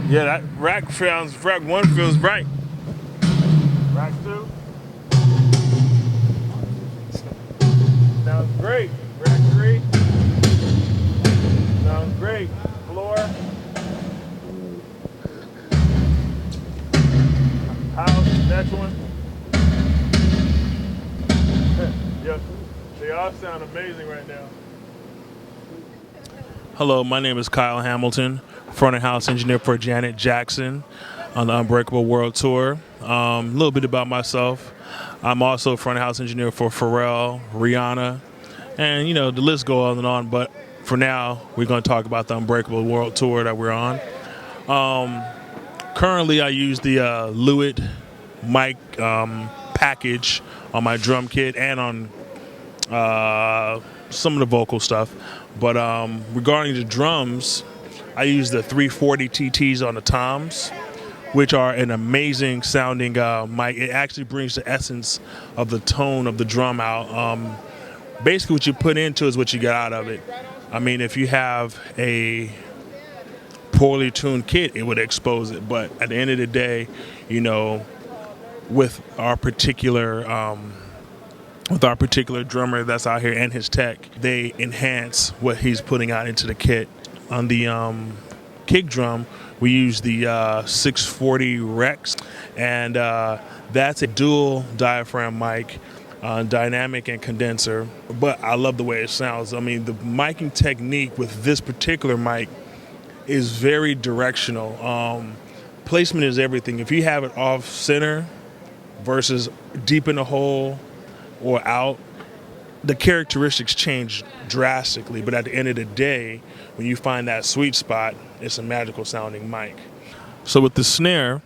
Yeah, that rack one feels right. Rack two sounds great. Rack three sounds great. Floor, house, next one. Yep, they all sound amazing right now. Hello, my name is Kyle Hamilton, front of house engineer for Janet Jackson on the Unbreakable World Tour. A little bit about myself. I'm also front of house engineer for Pharrell, Rihanna, and the list goes on and on. But for now, we're going to talk about the Unbreakable World Tour that we're on. Currently, I use the Lewitt mic package on my drum kit and on some of the vocal stuff. But regarding the drums, I use the 340 TTs on the toms, which are an amazing sounding mic. It actually brings the essence of the tone of the drum out. Basically, what you put into is what you get out of it. I mean, if you have a poorly tuned kit, it would expose it. But at the end of the day, with our particular drummer that's out here and his tech, they enhance what he's putting out into the kit. On the kick drum, we use the 640 Rex, and that's a dual diaphragm mic, dynamic and condenser. But I love the way it sounds. I mean, the miking technique with this particular mic is very directional. Placement is everything. If you have it off center versus deep in the hole or out, the characteristics change drastically. But at the end of the day, when you find that sweet spot, it's a magical sounding mic. So with the snare,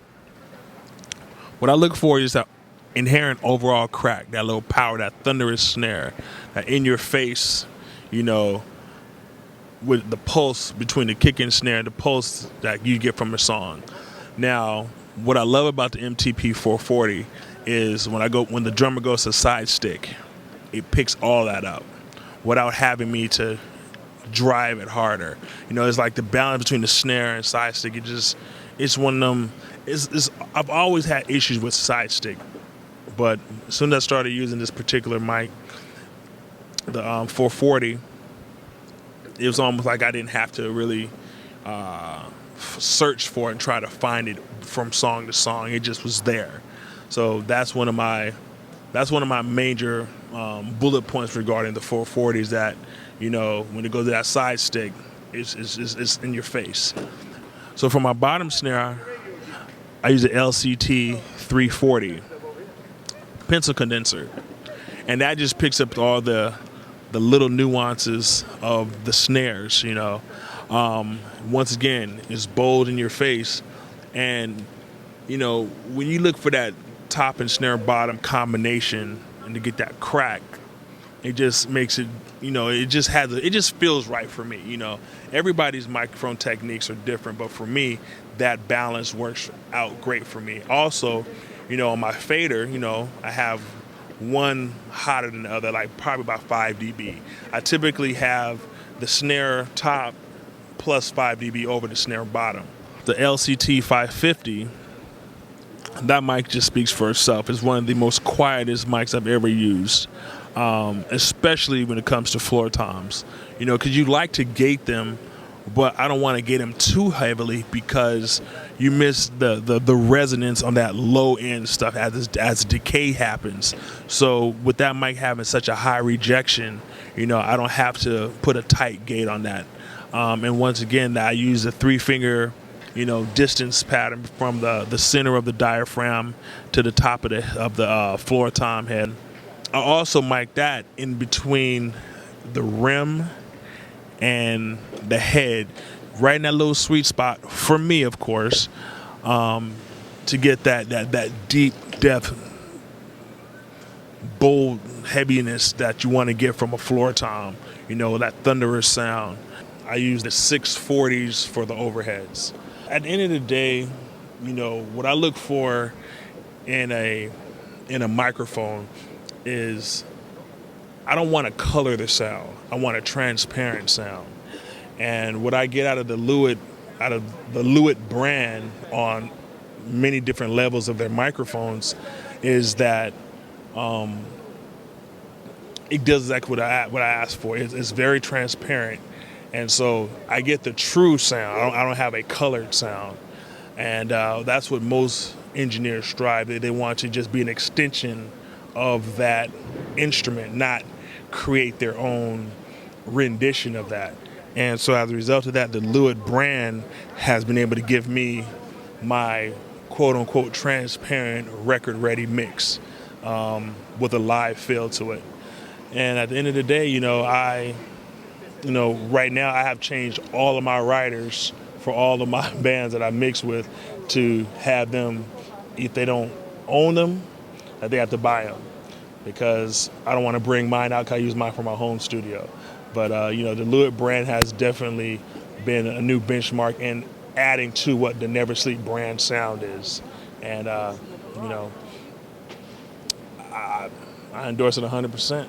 what I look for is that inherent overall crack, that little power, that thunderous snare, that in your face, with the pulse between the kick and snare, the pulse that you get from a song. Now, what I love about the MTP 440 is when the drummer goes to side stick, it picks all that up without having me to drive it harder. It's like the balance between the snare and side stick. It's one of them. I've always had issues with side stick, but as soon as I started using this particular mic, the 440, it was almost like I didn't have to really search for it and try to find it from song to song. It just was there. So that's one of my major bullet points regarding the 440 is that when it goes to that side stick, it's in your face. So for my bottom snare, I use an LCT 340 pencil condenser, and that just picks up all the little nuances of the snares. Once again, it's bold in your face, and when you look for that top and snare bottom combination and to get that crack, it just makes it, it just feels right for me. Everybody's microphone techniques are different, but for me, that balance works out great for me. Also, on my fader, I have one hotter than the other, like probably about 5 dB. I typically have the snare top plus 5 dB over the snare bottom. The LCT 550, that mic just speaks for itself. It's one of the most quietest mics I've ever used, especially when it comes to floor toms. Because you like to gate them, but I don't want to gate them too heavily because you miss the resonance on that low end stuff as decay happens. So with that mic having such a high rejection, I don't have to put a tight gate on that. And once again, I use a 3-finger distance pattern from the center of the diaphragm to the top of the floor tom head. I also mic that in between the rim and the head, right in that little sweet spot for me, of course, to get that deep depth, bold heaviness that you want to get from a floor tom. That thunderous sound. I use the 640s for the overheads. At the end of the day, what I look for in a microphone is I don't want to color the sound. I want a transparent sound. And what I get out of the Lewitt the Lewitt brand on many different levels of their microphones is that it does exactly what I asked for. It's very transparent, and so I get the true sound. I don't have a colored sound, and that's what most engineers strive. They want to just be an extension of that instrument, not create their own rendition of that. And so as a result of that, the Lewitt brand has been able to give me my quote-unquote transparent record-ready mix with a live feel to it. And at the end of the day, right now I have changed all of my writers for all of my bands that I mix with to have them, if they don't own them, that they have to buy them, because I don't want to bring mine out because I use mine for my home studio. But, the Lewitt brand has definitely been a new benchmark in adding to what the Never Sleep brand sound is. And, I endorse it 100%.